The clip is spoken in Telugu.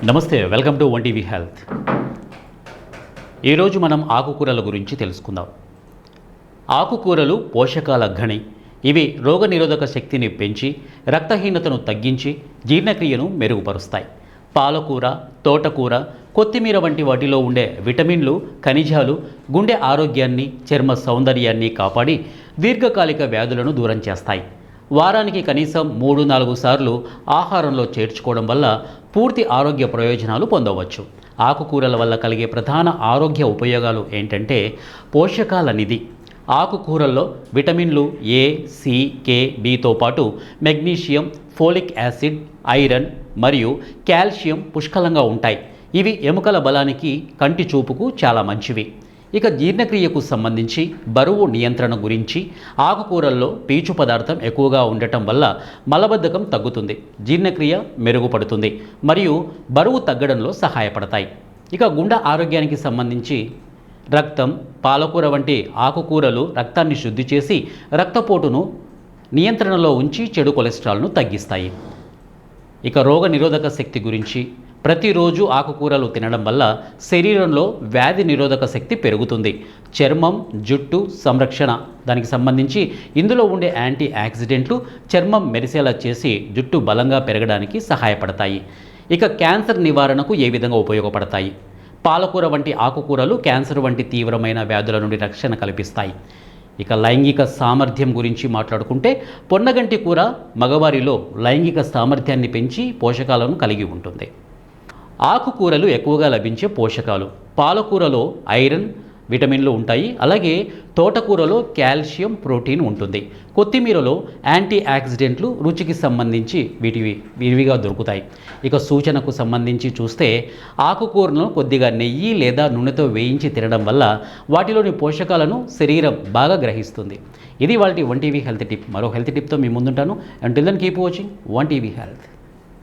నమస్తే, welcome to one TV health. ఈరోజు మనం ఆకుకూరల గురించి తెలుసుకుందాం. ఆకుకూరలు పోషకాల గని. ఇవి రోగనిరోధక శక్తిని పెంచి రక్తహీనతను తగ్గించి జీర్ణక్రియను మెరుగుపరుస్తాయి. పాలకూర, తోటకూర, కొత్తిమీర వంటి వాటిలో ఉండే విటమిన్లు, ఖనిజాలు గుండె ఆరోగ్యాన్ని, చర్మ సౌందర్యాన్ని కాపాడి దీర్ఘకాలిక వ్యాధులను దూరం చేస్తాయి. వారానికి కనీసం 3-4 సార్లు ఆహారంలో చేర్చుకోవడం వల్ల పూర్తి ఆరోగ్య ప్రయోజనాలు పొందవచ్చు. ఆకుకూరల వల్ల కలిగే ప్రధాన ఆరోగ్య ఉపయోగాలు ఏంటంటే పోషకాల నిధి. ఆకుకూరల్లో విటమిన్లు ఏ, సి, కే, బితో పాటు మెగ్నీషియం, ఫోలిక్ యాసిడ్, ఐరన్ మరియు కాల్షియం పుష్కలంగా ఉంటాయి. ఇవి ఎముకల బలానికి, కంటి చూపుకు చాలా మంచివి. ఇక జీర్ణక్రియకు సంబంధించి బరువు నియంత్రణ గురించి ఆకుకూరల్లో పీచు పదార్థం ఎక్కువగా ఉండటం వల్ల మలబద్ధకం తగ్గుతుంది, జీర్ణక్రియ మెరుగుపడుతుంది మరియు బరువు తగ్గడంలో సహాయపడతాయి. ఇక గుండె ఆరోగ్యానికి సంబంధించి రక్తం, పాలకూర వంటి ఆకుకూరలు రక్తాన్ని శుద్ధి చేసి రక్తపోటును నియంత్రణలో ఉంచి చెడు కొలెస్ట్రాల్ను తగ్గిస్తాయి. ఇక రోగ నిరోధక శక్తి గురించి ప్రతిరోజు ఆకుకూరలు తినడం వల్ల శరీరంలో వ్యాధి నిరోధక శక్తి పెరుగుతుంది. చర్మం, జుట్టు సంరక్షణ దానికి సంబంధించి ఇందులో ఉండే యాంటీ ఆక్సిడెంట్లు చర్మం మెరిసేలా చేసి జుట్టు బలంగా పెరగడానికి సహాయపడతాయి. ఇక క్యాన్సర్ నివారణకు ఏ విధంగా ఉపయోగపడతాయి? పాలకూర వంటి ఆకుకూరలు క్యాన్సర్ వంటి తీవ్రమైన వ్యాధుల నుండి రక్షణ కల్పిస్తాయి. ఇక లైంగిక సామర్థ్యం గురించి మాట్లాడుకుంటే పొన్నగంటి కూర మగవారిలో లైంగిక సామర్థ్యాన్ని పెంచి పోషకాలను కలిగి ఉంటుంది. ఆకుకూరలు ఎక్కువగా లభించే పోషకాలు: పాలకూరలో ఐరన్, విటమిన్లు ఉంటాయి. అలాగే తోటకూరలో కాల్షియం, ప్రోటీన్ ఉంటుంది. కొత్తిమీరలో యాంటీ ఆక్సిడెంట్లు రుచికి సంబంధించి విరివిగా దొరుకుతాయి. ఇక సూచనకు సంబంధించి చూస్తే ఆకుకూరలను కొద్దిగా నెయ్యి లేదా నూనెతో వేయించి తినడం వల్ల వాటిలోని పోషకాలను శరీరం బాగా గ్రహిస్తుంది. ఇది వాళ్ళ వన్ టీవీ హెల్త్ టిప్. మరో హెల్త్ టిప్తో మీ ముందుంటాను. Until then keep watching one TV health.